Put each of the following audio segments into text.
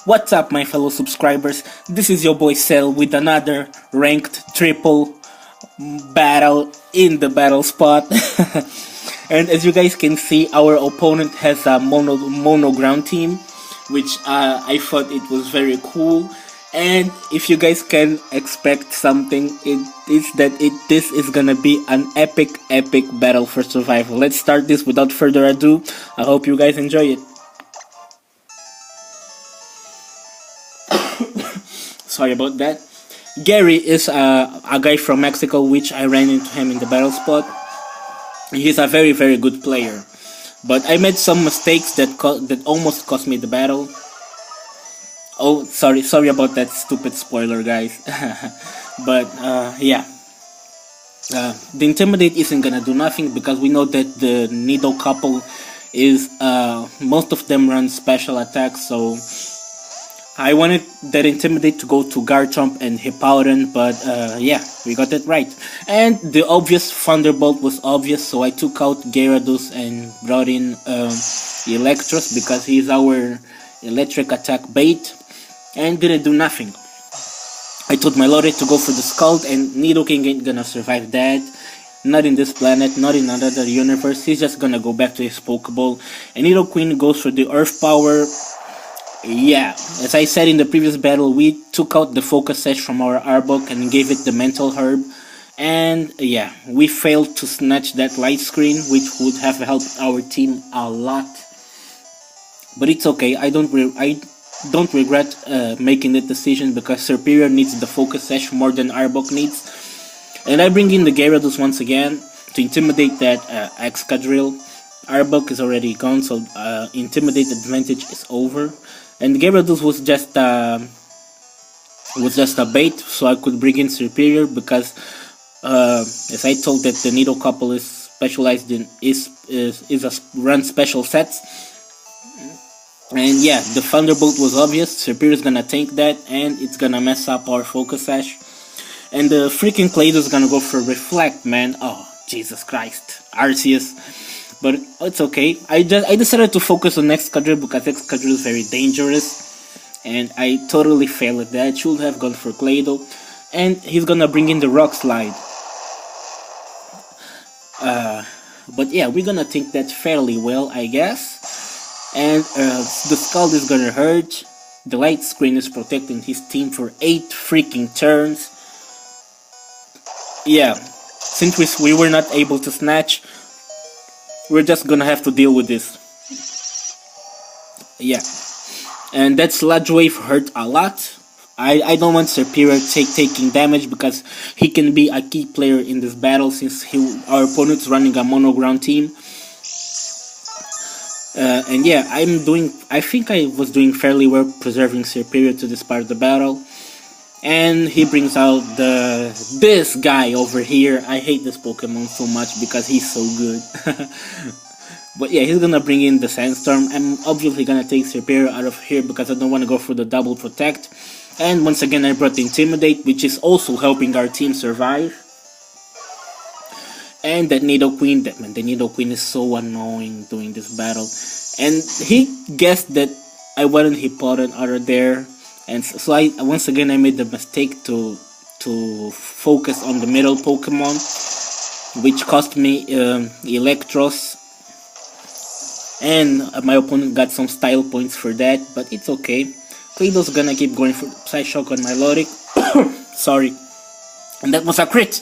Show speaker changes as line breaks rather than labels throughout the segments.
What's up, my fellow subscribers? This is your boy Cell with another ranked triple battle in the battle spot. And as you guys can see, our opponent has a mono ground team, which I thought it was very cool. And if you guys can expect something, it is that this is gonna be an epic battle for survival. Let's start this without further ado. I hope you guys enjoy it. Sorry about that. Gary is a guy from Mexico, which I ran into him in the battle spot. He's a very good player, but I made some mistakes that almost cost me the battle. Oh, sorry about that stupid spoiler, guys. But yeah, the Intimidate isn't gonna do nothing because we know that the Needle couple is most of them run special attacks, so I wanted that Intimidate to go to Garchomp and Hippowdon, but yeah, we got it right. And the obvious Thunderbolt was obvious, so I took out Gyarados and brought in Electros because he's our electric attack bait, and didn't do nothing. I told my Lore to go for the Scald, and Nidoking ain't gonna survive that. Not in this planet, not in another universe. He's just gonna go back to his Pokeball, and Nidoqueen goes for the Earth Power. Yeah, as I said in the previous battle, we took out the Focus Sash from our Arbok and gave it the Mental Herb. And yeah, we failed to snatch that Light Screen, which would have helped our team a lot. But it's okay, I don't regret making that decision because Serperior needs the Focus Sash more than Arbok needs. And I bring in the Gyarados once again to intimidate that Excadrill. Arbok is already gone, so Intimidate advantage is over. And Gyarados was just a bait, so I could bring in Serperior because, as I told that the Needle couple is specialized in run special sets. And yeah, the Thunderbolt was obvious. Serperior is gonna tank that, and it's gonna mess up our Focus Sash. And the freaking Claydol is gonna go for Reflect, man. Oh, Jesus Christ, Arceus. But it's okay. I decided to focus on Excadrill because Excadrill is very dangerous, and I totally failed at that. Should have gone for Claydol, and he's gonna bring in the Rock Slide. But yeah, we're gonna think that fairly well, I guess. And the Scald is gonna hurt. The Light Screen is protecting his team for 8 freaking turns. Yeah, since we were not able to snatch, we're just gonna have to deal with this. Yeah, and that Sludge Wave hurt a lot. I don't want Serperior taking damage because he can be a key player in this battle since our opponent's running a mono ground team. And yeah, I think I was doing fairly well preserving Serperior to this part of the battle. And he brings out this guy over here. I hate this Pokemon so much because he's so good. But yeah, he's gonna bring in the Sandstorm. I'm obviously gonna take Serperior out of here because I don't want to go for the double protect. And once again, I brought the Intimidate, which is also helping our team survive. And that Nidoqueen, the Nidoqueen is so annoying doing this battle. And he guessed that I wasn't Hippowdon out of there. And so I made the mistake to focus on the middle Pokemon, which cost me Electros, and my opponent got some style points for that, but it's okay. Claydol's gonna keep going for Psyshock on my Lodic. Sorry, and that was a crit.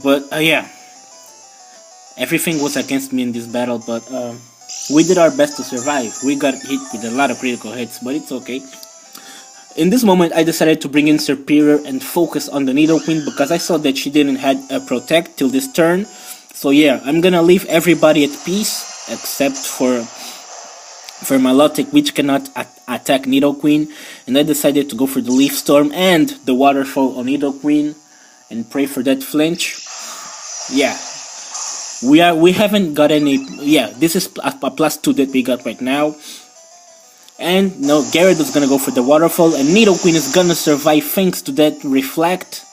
But yeah, everything was against me in this battle, but we did our best to survive. We got hit with a lot of critical hits, but it's okay. In this moment, I decided to bring in Serperior and focus on the Nidoqueen because I saw that she didn't have a protect till this turn. So yeah, I'm gonna leave everybody at peace except for Milotic, which cannot attack Nidoqueen. And I decided to go for the Leaf Storm and the Waterfall on Nidoqueen and pray for that flinch. Yeah, we haven't got any. Yeah, this is a +2 that we got right now. And no, Gyarados is gonna go for the Waterfall, and Nidoqueen is gonna survive thanks to that Reflect.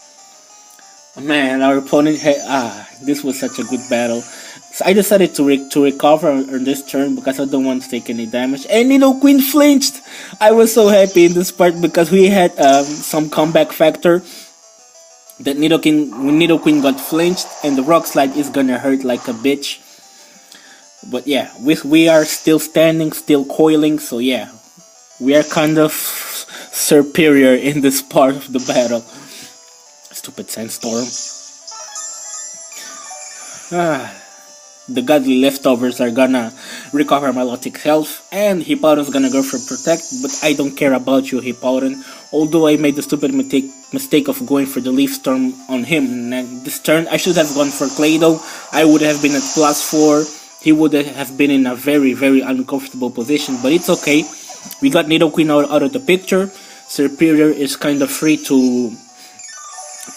Man, our opponent had this was such a good battle. So I decided to recover on this turn because I don't want to take any damage. And Queen flinched. I was so happy in this part because we had some comeback factor. That Nido Queen got flinched, and the rock slide is gonna hurt like a bitch. But yeah, we are still standing, still coiling. So yeah, we are kind of superior in this part of the battle. Stupid sandstorm. The godly leftovers are gonna recover Milotic's health, and Hippowdon's gonna go for protect, but I don't care about you, Hippowdon. Although I made the stupid mistake of going for the leaf storm on him. And this turn I should have gone for Clado. I would have been at +4. He would have been in a very, very uncomfortable position, but it's okay. We got Nidoqueen out of the picture. Superior is kind of free to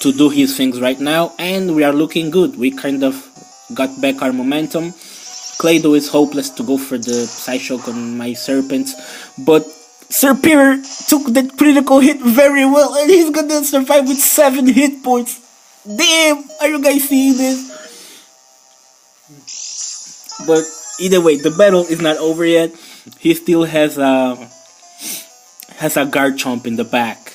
do his things right now, and we are looking good. We kind of got back our momentum. Clado is hopeless to go for the Psyshock on my Serpents, but Superior took that critical hit very well, and he's gonna survive with 7 hit points. Damn! Are you guys seeing this? But either way, the battle is not over yet. He still has a Garchomp in the back,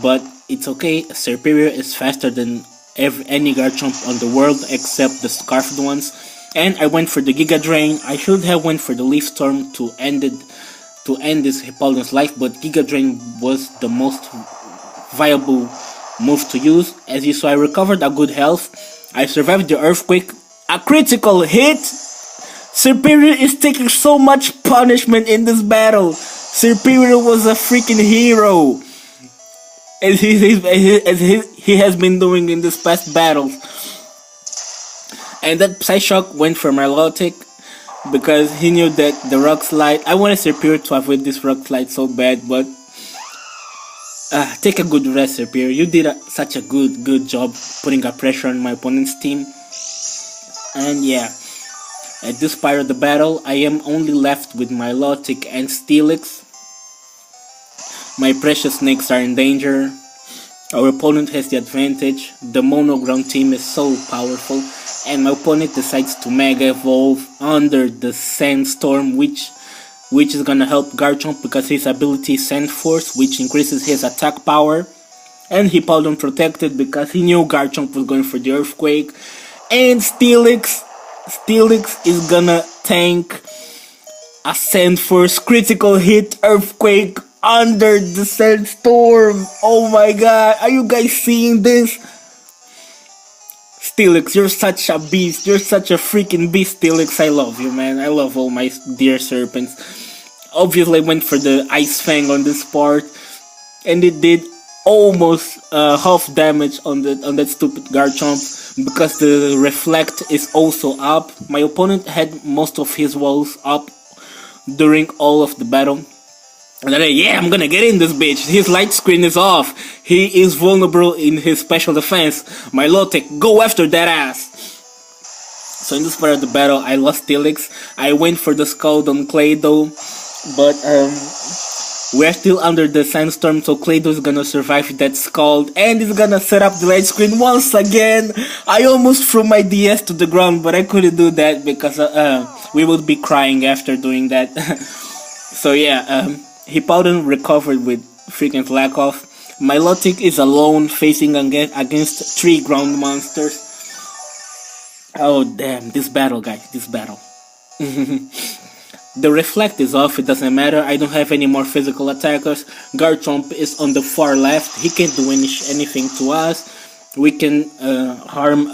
but it's okay. Superior is faster than any Garchomp on the world except the Scarfed ones. And I went for the Giga Drain. I should have went for the Leaf Storm to end this Hippowdon's life, but Giga Drain was the most viable move to use. As you saw, I recovered a good health. I survived the Earthquake. A critical hit! Superior is taking so much punishment in this battle. Superior was a freaking hero, as he has been doing in this past battles. And that Psyshock went for Milotic because he knew that the Rock Slide. I wanted Superior to avoid this Rock Slide so bad, but take a good rest, Superior. You did such a good job putting a pressure on my opponent's team. And yeah, at this part of the battle, I am only left with Milotic and Steelix. My precious snakes are in danger. Our opponent has the advantage. The Monoground team is so powerful, and my opponent decides to Mega Evolve under the Sandstorm, which is gonna help Garchomp because his ability is Sand Force, which increases his attack power. And Hippowdon protected because he knew Garchomp was going for the Earthquake. And Steelix is gonna tank a Sand Force critical hit Earthquake under the Sandstorm. Oh my god, are you guys seeing this? Steelix, you're such a beast. You're such a freaking beast, Steelix. I love you, man. I love all my dear Serpents. Obviously, I went for the Ice Fang on this part, and it did almost half damage on that stupid Garchomp because the Reflect is also up. My opponent had most of his walls up during all of the battle. And then, yeah, I'm gonna get in this bitch. His light screen is off. He is vulnerable in his special defense. Milotic, go after that ass. So in this part of the battle, I lost Steelix. I went for the Scald on Clado, but we're still under the Sandstorm, so Clado is gonna survive that Scald, and he's gonna set up the light screen once again. I almost threw my DS to the ground, but I couldn't do that because we would be crying after doing that. So yeah, Hippowdon recovered with freaking Flack Off. Milotic is alone facing against 3 ground monsters. Oh damn, this battle, guys, this battle. The Reflect is off, it doesn't matter. I don't have any more physical attackers. Garchomp is on the far left. He can't do anything to us. We can harm.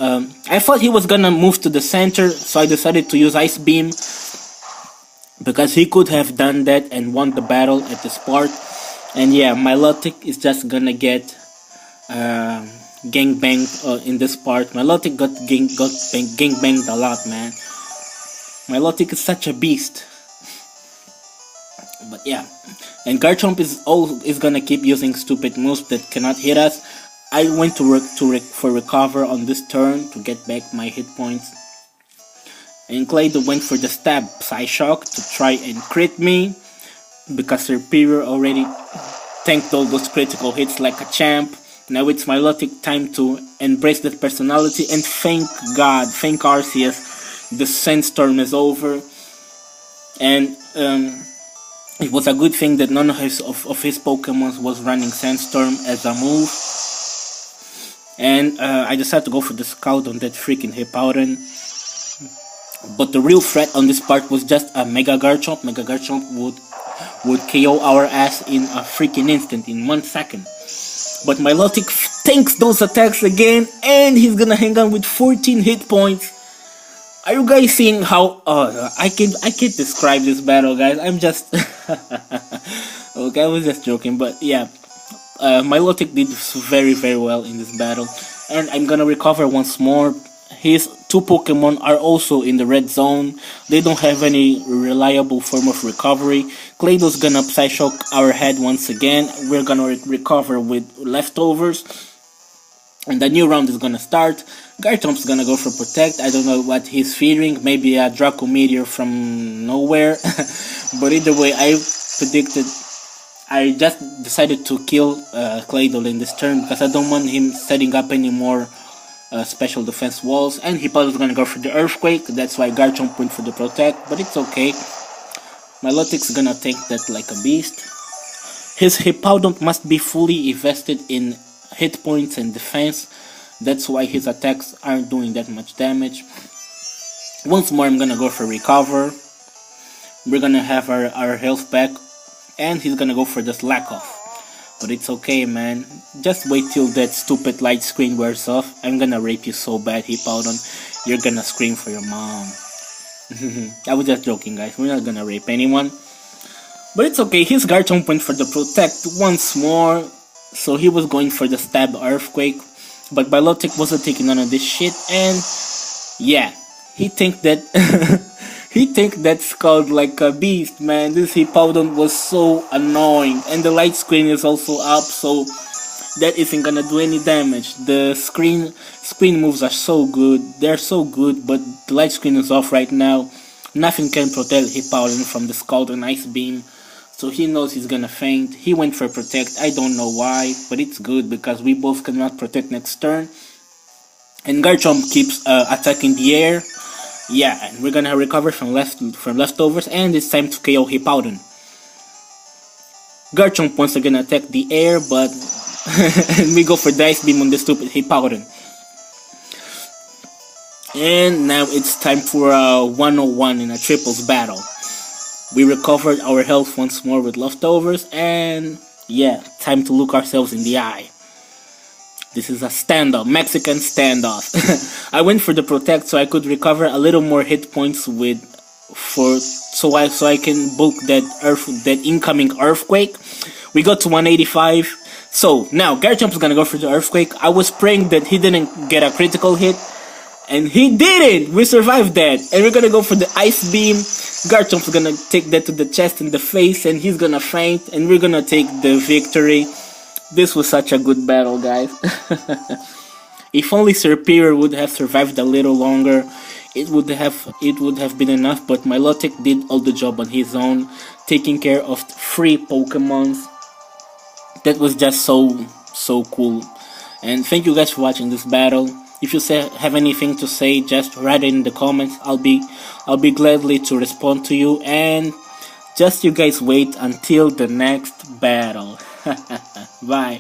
I thought he was gonna move to the center, so I decided to use Ice Beam because he could have done that and won the battle at this part. And yeah, Milotic is just gonna get gangbanged in this part. Milotic got gangbanged a lot, man. Milotic is such a beast. But yeah, and Garchomp is gonna keep using stupid moves that cannot hit us. I went for recover on this turn to get back my hit points. And Clado went for the stab Psyshock to try and crit me because Superior already tanked all those critical hits like a champ. Now it's Milotic time to embrace that personality and thank God, thank Arceus the sandstorm is over, and it was a good thing that none of his Pokemon was running sandstorm as a move. And I decided to go for the Scout on that freaking Hippowdon. But the real threat on this part was just a Mega Garchomp. Mega Garchomp would KO our ass in a freaking instant, in 1 second. But Milotic tanks those attacks again, and he's gonna hang on with 14 hit points. Are you guys seeing how... I can't describe this battle, guys. I'm just... okay, I was just joking, but yeah. Milotic did very, very well in this battle. And I'm gonna recover once more. His 2 Pokemon are also in the red zone. They don't have any reliable form of recovery. Claydol's gonna Psyshock our head once again. We're gonna recover with leftovers. And the new round is gonna start. Garchomp's gonna go for Protect. I don't know what he's fearing. Maybe a Draco Meteor from nowhere. But either way, I just decided to kill Claydol in this turn because I don't want him setting up any more special defense walls. And Hippowdon's gonna go for the Earthquake. That's why Garchomp went for the Protect, but it's okay. Milotic's gonna take that like a beast. His Hippowdon must be fully invested in hit points and defense. That's why his attacks aren't doing that much damage. Once more, I'm gonna go for Recover. We're gonna have our health back. And he's gonna go for the Slack Off. But it's okay, man. Just wait till that stupid light screen wears off. I'm gonna rape you so bad, Hippowdon. You're gonna scream for your mom. I was just joking, guys. We're not gonna rape anyone. But it's okay. His Garchomp went for the Protect once more. So he was going for the Stab Earthquake. But Milotic wasn't taking none of this shit. And yeah, he think that... He think that Scout like a beast, man. This Hippowdon was so annoying. And the light screen is also up, so that isn't gonna do any damage. The screen moves are so good. They're so good, but the light screen is off right now. Nothing can protect Hippowdon from the Scald and Ice Beam. So he knows he's gonna faint. He went for Protect. I don't know why, but it's good because we both cannot protect next turn. And Garchomp keeps attacking the air. Yeah, and we're gonna recover from leftovers, and it's time to KO Hippowdon. Garchomp once again attack the air, but we go for the Ice Beam on the stupid Hippowdon. And now it's time for a 101 in a triples battle. We recovered our health once more with leftovers, and yeah, time to look ourselves in the eye. This is a standoff, Mexican standoff. I went for the Protect so I could recover a little more hit points so I can bulk that incoming Earthquake. We got to 185. So now Garchomp's gonna go for the Earthquake. I was praying that he didn't get a critical hit, and he did it. We survived that, and we're gonna go for the Ice Beam. Garchomp's gonna take that to the chest and the face, and he's gonna faint, and we're gonna take the victory. This was such a good battle, guys. If only Serperior would have survived a little longer, it would have been enough, but Milotic did all the job on his own, taking care of 3 Pokemons. That was just so cool. And thank you guys for watching this battle. If you have anything to say, just write it in the comments. I'll be gladly to respond to you, and just you guys wait until the next battle. Bye.